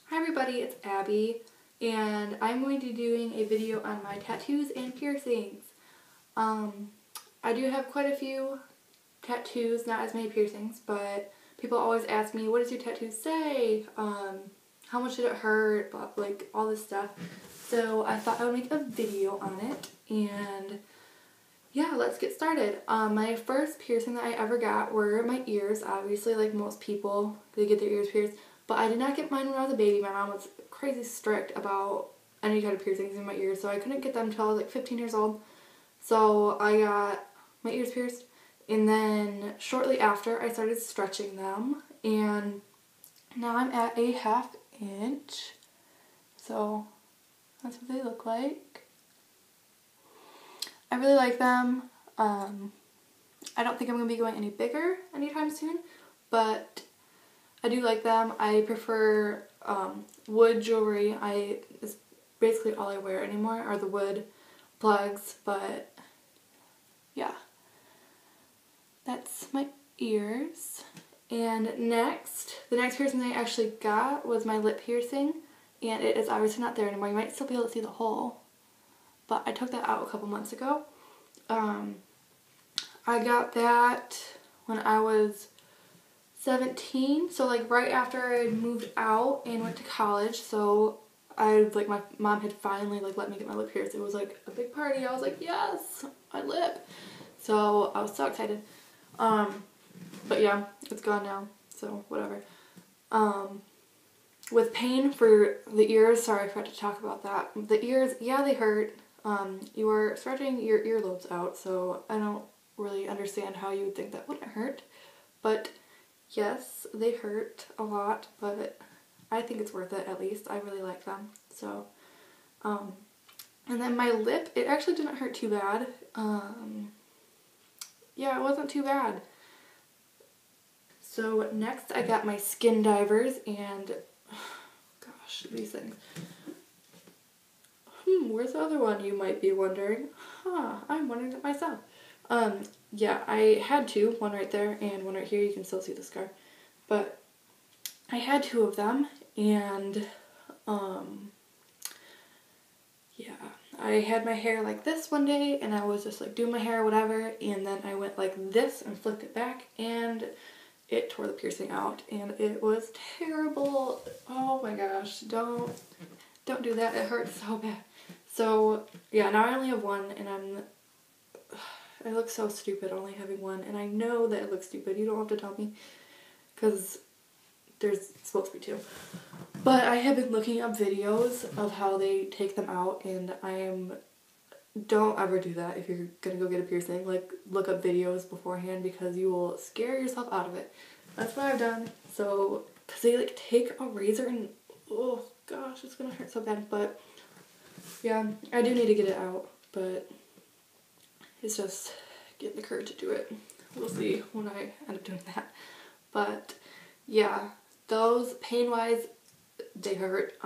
Hi everybody, it's Abby, and I'm going to be doing a video on my tattoos and piercings. I do have quite a few tattoos, not as many piercings, but people always ask me, what does your tattoo say? How much did it hurt? Blah, like all this stuff. So I thought I would make a video on it, and yeah, let's get started. My first piercing that I ever got were my ears. Obviously, like most people, they get their ears pierced. But I did not get mine when I was a baby. My mom was crazy strict about any kind of piercings in my ears, so I couldn't get them until I was like 15 years old. So I got my ears pierced, and then shortly after I started stretching them, and now I'm at a 1/2 inch. So that's what they look like. I really like them. I don't think I'm going to be going any bigger anytime soon, but I do like them. I prefer wood jewelry. It's basically all I wear anymore are the wood plugs, but yeah. That's my ears. And the next piercing I actually got was my lip piercing, and it is obviously not there anymore. You might still be able to see the hole, but I took that out a couple months ago. I got that when I was 17, so like right after I had moved out and went to college. So my mom had finally like let me get my lip pierced. It was like a big party. I was like, yes, my lip. So I was so excited. But yeah, it's gone now, so whatever. With pain for the ears, sorry I forgot to talk about that. The ears, yeah, they hurt. You are stretching your earlobes out, so I don't really understand how you would think that wouldn't hurt. But yes, they hurt a lot, but I think it's worth it at least. I really like them. So, and then my lip, it actually didn't hurt too bad. Yeah, it wasn't too bad. So next I got my skin divers, and gosh, these things. Where's the other one, you might be wondering? I'm wondering that myself. Yeah, I had two, one right there and one right here. You can still see the scar. But I had two of them, and yeah, I had my hair like this one day, and I was just like doing my hair or whatever, and then I went like this and flicked it back, and it tore the piercing out, and it was terrible. Oh my gosh, don't do that. It hurts so bad. So yeah, now I only have one, and I look so stupid only having one, and I know that it looks stupid. You don't have to tell me, because there's supposed to be two. But I have been looking up videos of how they take them out, and don't ever do that if you're gonna go get a piercing. Like, look up videos beforehand, because you will scare yourself out of it. That's what I've done. So, because they like take a razor and, oh gosh, it's gonna hurt so bad. But yeah, I do need to get it out, but it's just getting the courage to do it. We'll see when I end up doing that. But yeah, those pain-wise, they hurt.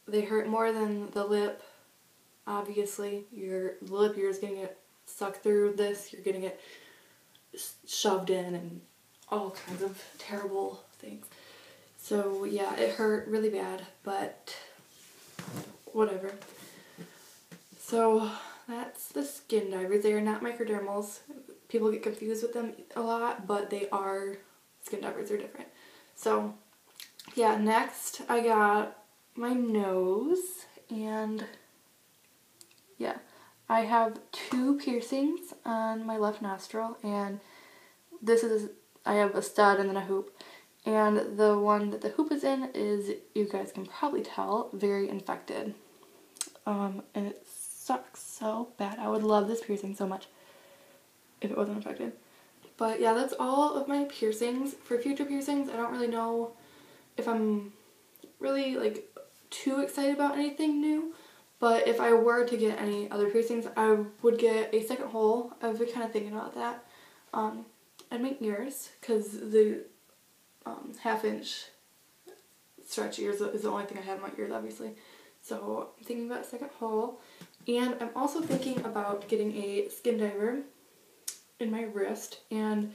They hurt more than the lip. Obviously, the lip, you're just getting it sucked through this. You're getting it shoved in and all kinds of terrible things. So yeah, it hurt really bad, but whatever. So that's the skin divers. They are not microdermals. People get confused with them a lot, but they are skin divers. They're different. So yeah, next I got my nose, and yeah, I have two piercings on my left nostril, and I have a stud and then a hoop. And the one that the hoop is in is, you guys can probably tell, very infected. And it sucks so bad. I would love this piercing so much if it wasn't infected. But yeah, that's all of my piercings. For future piercings, I don't really know if I'm really like too excited about anything new. But if I were to get any other piercings, I would get a second hole. I've been kind of thinking about that. And my ears, because the 1/2 inch stretch ears is the only thing I have in my ears, obviously. So I'm thinking about a second hole. And I'm also thinking about getting a skin diver in my wrist. And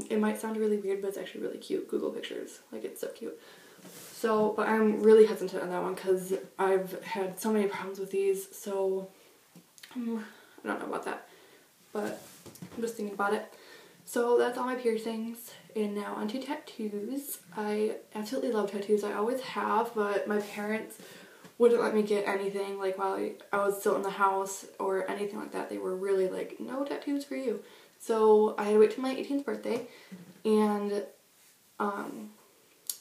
it might sound really weird, but it's actually really cute. Google pictures. Like, it's so cute. So, but I'm really hesitant on that one because I've had so many problems with these, so I don't know about that, but I'm just thinking about it. So that's all my piercings, and now onto tattoos. I absolutely love tattoos. I always have, but my parents wouldn't let me get anything like while I was still in the house or anything like that. They were really like, no tattoos for you. So I had to wait till my 18th birthday, and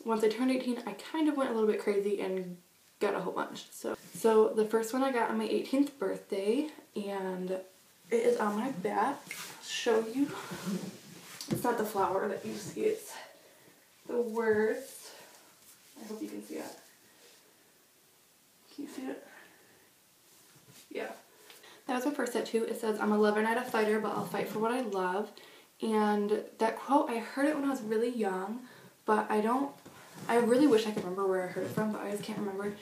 once I turned 18, I kind of went a little bit crazy and got a whole bunch. So the first one I got on my 18th birthday, and it is on my back. I'll show you. It's not the flower that you see, it's the words. I hope you can see it. Can you see it? Yeah. That was my first tattoo. It says, I'm a lover, not a fighter, but I'll fight for what I love. And that quote, I heard it when I was really young, but I really wish I could remember where I heard it from, but I just can't remember.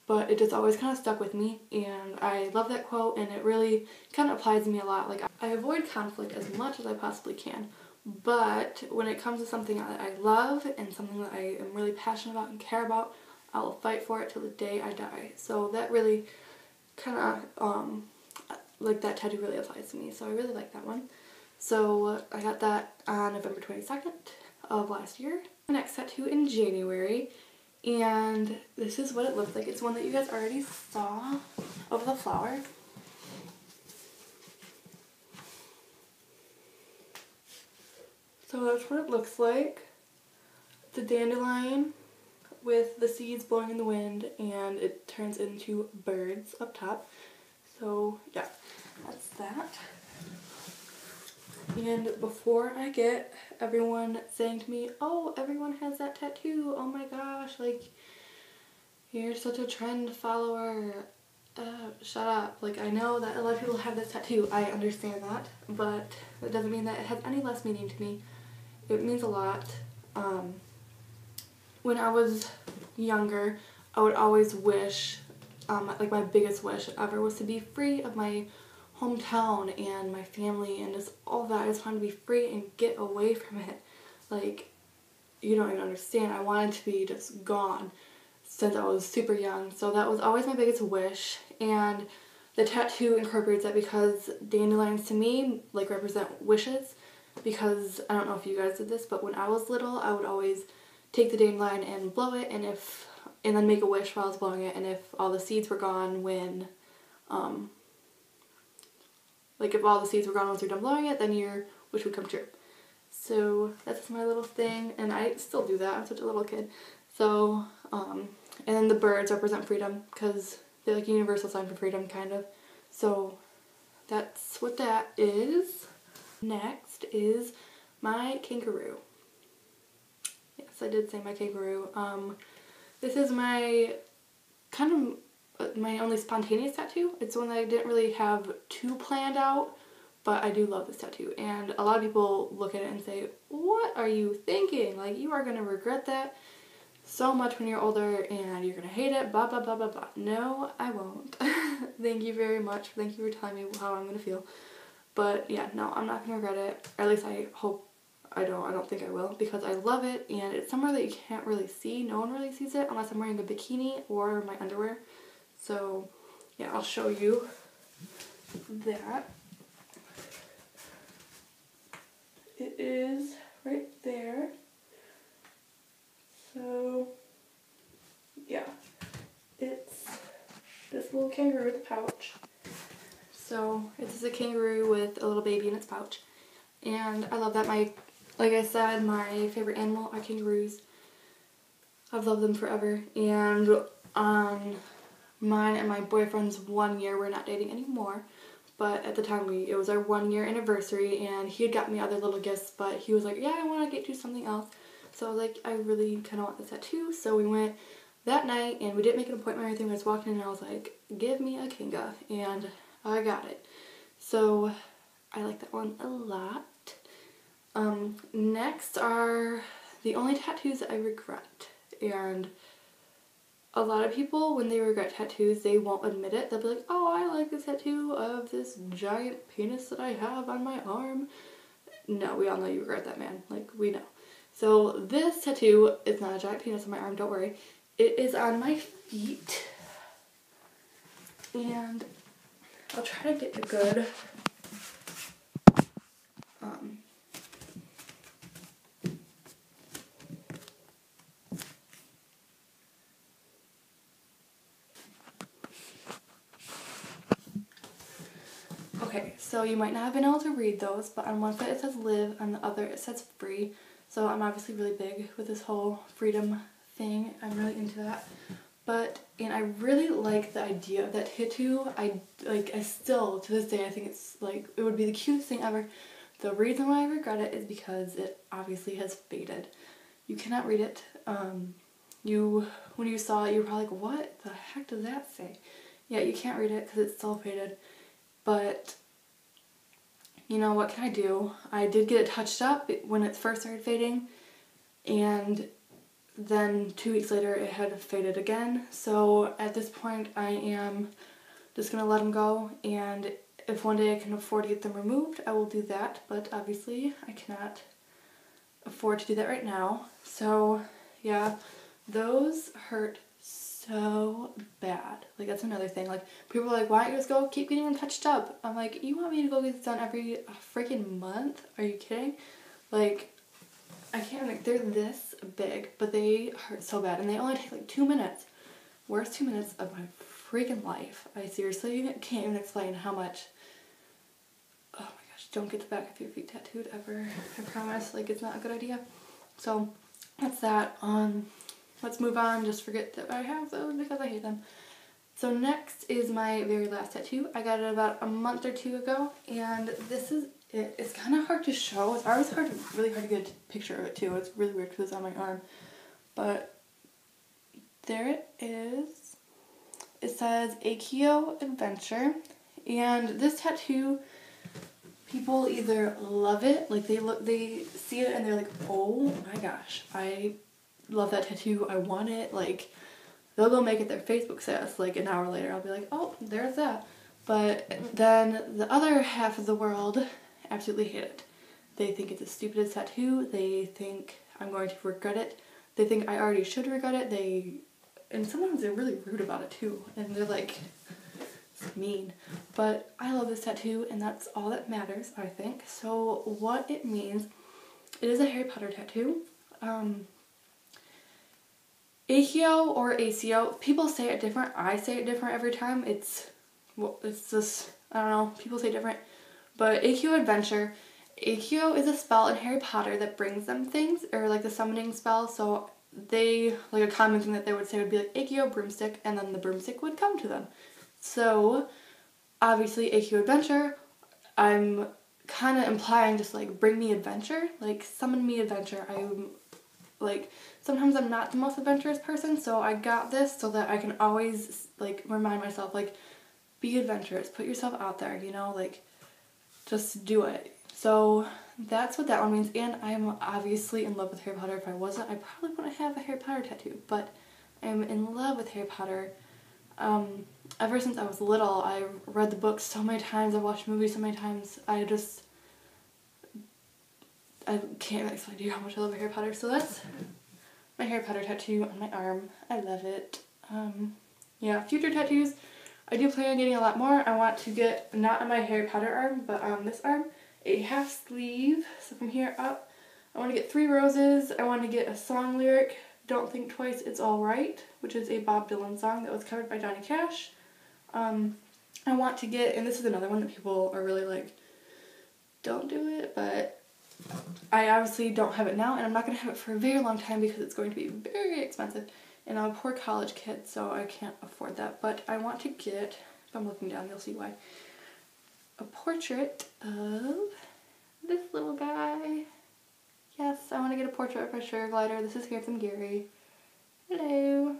But it just always kind of stuck with me, and I love that quote, and it really kind of applies to me a lot. Like, I avoid conflict as much as I possibly can, but when it comes to something that I love and something that I am really passionate about and care about, I will fight for it till the day I die. So that really kind of, like, that tattoo really applies to me, so I really like that one. So I got that on November 22nd of last year. My next tattoo in January, and this is what it looks like. It's one that you guys already saw of the flower. So that's what it looks like. It's a dandelion with the seeds blowing in the wind, and it turns into birds up top. So yeah, that's that. And before I get everyone saying to me, oh, everyone has that tattoo, oh my gosh, like, you're such a trend follower, shut up. Like, I know that a lot of people have this tattoo, I understand that, but that doesn't mean that it has any less meaning to me. It means a lot. When I was younger, I would always wish, like my biggest wish ever was to be free of my hometown and my family and just all that. I just wanted to be free and get away from it. Like, you don't even understand. I wanted to be just gone since I was super young. So that was always my biggest wish, and the tattoo incorporates that because dandelions to me like represent wishes. Because I don't know if you guys did this, but when I was little, I would always take the dandelion and blow it, and then make a wish while I was blowing it, and if all the seeds were gone when like if all the seeds were gone once you're done blowing it, then your wish would come true. So that's my little thing, and I still do that. I'm such a little kid. So, and then the birds represent freedom because they're like a universal sign for freedom, kind of. So that's what that is. Next is my kangaroo. Yes, I did say my kangaroo. This is my kind of my only spontaneous tattoo. It's one that I didn't really have too planned out, but I do love this tattoo. And a lot of people look at it and say, what are you thinking? Like, you are going to regret that so much when you're older and you're going to hate it, blah, blah, blah, blah, blah. No, I won't. Thank you very much. Thank you for telling me how I'm going to feel. But yeah, no, I'm not going to regret it. Or at least I hope I don't think I will, because I love it, and it's somewhere that you can't really see. No one really sees it unless I'm wearing a bikini or my underwear. So yeah, I'll show you that. It is right there. So yeah, it's this little kangaroo with a pouch. So this is a kangaroo with a little baby in its pouch. And I love that. Like I said, my favorite animal are kangaroos. I've loved them forever. And on mine and my boyfriend's 1 year, we're not dating anymore, but at the time it was our 1 year anniversary, and he had got me other little gifts, but he was like, yeah, I want to get you something else. So I was like, I really kind of want this tattoo. So we went that night, and we didn't make an appointment or anything. We just walked in, and I was like, give me a kanga, and I got it. So I like that one a lot. Next are the only tattoos that I regret, and a lot of people, when they regret tattoos, they won't admit it. They'll be like, oh, I like this tattoo of this giant penis that I have on my arm. No, we all know you regret that, man. Like, we know. So this tattoo is not a giant penis on my arm, don't worry. it is on my feet. And I'll try to get a good okay, so you might not have been able to read those, but on one foot it says live, on the other it says free. So I'm obviously really big with this whole freedom thing. I'm really into that. And I really like the idea of that tattoo. I still, to this day, I think it's like, it would be the cutest thing ever. The reason why I regret it is because it obviously has faded. You cannot read it. When you saw it, you were probably like, what the heck does that say? Yeah, you can't read it because it's still faded. But, you know, what can I do? I did get it touched up when it first started fading, and then 2 weeks later it had faded again. So at this point I am just going to let them go, and if one day I can afford to get them removed, I will do that, but obviously I cannot afford to do that right now. So yeah, those hurt so bad. Like, that's another thing. Like, people are like, why don't you just go keep getting them touched up? I'm like, you want me to go get this done every freaking month? Are you kidding? Like, I can't even, they're this big, but they hurt so bad, and they only take like 2 minutes. Worst 2 minutes of my freaking life. I seriously can't even explain how much. Oh my gosh, don't get the back of your feet tattooed ever. I promise, like, it's not a good idea. So that's that. Let's move on. Just forget that I have those because I hate them. So next is my very last tattoo. I got it about a month or 2 ago, and this is it. It's kind of hard to show. It's always really hard to get a picture of it too. It's really weird because it's on my arm. But there it is. It says Aikyo Adventure, and this tattoo, people either love it, like they see it and they're like, oh my gosh, I love that tattoo, I want it. Like, they'll go make it their Facebook status, like an hour later I'll be like, oh, there's that. But then the other half of the world absolutely hate it. They think it's the stupidest tattoo. They think I'm going to regret it. They think I already should regret it. And sometimes they're really rude about it too. And they're like, it's mean. But I love this tattoo, and that's all that matters, I think. So what it means, it is a Harry Potter tattoo. Aikyo or ACO, people say it different. I say it different every time. It's just, I don't know, people say different. But Aikyo Adventure, Aikyo is a spell in Harry Potter that brings them things, or like the summoning spell. So they, like, a common thing that they would say would be like Aikyo broomstick, and then the broomstick would come to them. So obviously Aikyo Adventure, I'm kind of implying just like bring me adventure, like summon me adventure. I'm like, sometimes I'm not the most adventurous person, so I got this so that I can always like remind myself, like, be adventurous, put yourself out there, you know, like, just do it. So that's what that one means, and I'm obviously in love with Harry Potter. If I wasn't, I probably wouldn't have a Harry Potter tattoo, but I'm in love with Harry Potter. Ever since I was little, I read the books so many times, I watched movies so many times, I can't explain to you how much I love Harry Potter. So that's my Harry Potter tattoo on my arm. I love it. Yeah, future tattoos, I do plan on getting a lot more. I want to get, not on my Harry Potter arm, but on this arm, a half sleeve. So from here up, I want to get 3 roses. I want to get a song lyric, Don't Think Twice, It's Alright, which is a Bob Dylan song that was covered by Johnny Cash. I want to get, and this is another one that people are really like, don't do it, but I obviously don't have it now, and I'm not going to have it for a very long time because it's going to be very expensive. And I'm a poor college kid, so I can't afford that. But I want to get, if I'm looking down, you'll see why, a portrait of this little guy. Yes, I want to get a portrait of my sugar glider. This is Handsome Gary. Hello.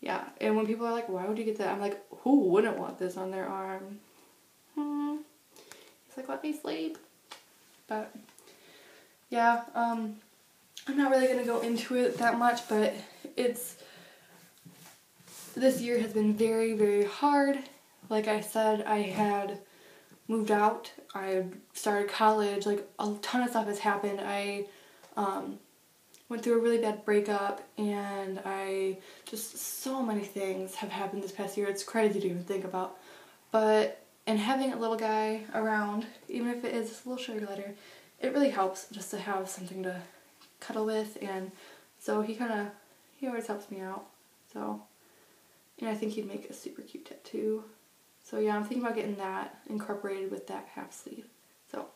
Yeah, and when people are like, why would you get that? I'm like, who wouldn't want this on their arm? He's like, let me sleep. But, yeah, I'm not really going to go into it that much, but this year has been very, very hard. Like I said, I had moved out, I started college, like a ton of stuff has happened. I went through a really bad breakup, and just so many things have happened this past year. It's crazy to even think about. And having a little guy around, even if it is just a little sugar glider, it really helps just to have something to cuddle with. And so he always helps me out. So, and I think he'd make a super cute tattoo. So yeah, I'm thinking about getting that incorporated with that half sleeve. So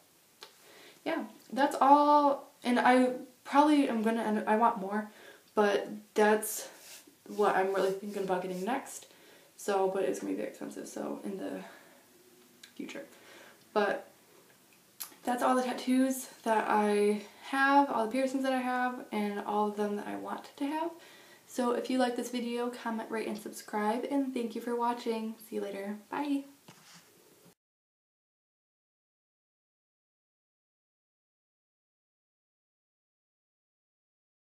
yeah, that's all. And I probably am gonna I want more, but that's what I'm really thinking about getting next. So, but it's gonna be very expensive, so in the future. But that's all the tattoos that I have, all the piercings that I have, and all of them that I want to have. So if you like this video, comment, rate, and subscribe, and thank you for watching. See you later. Bye!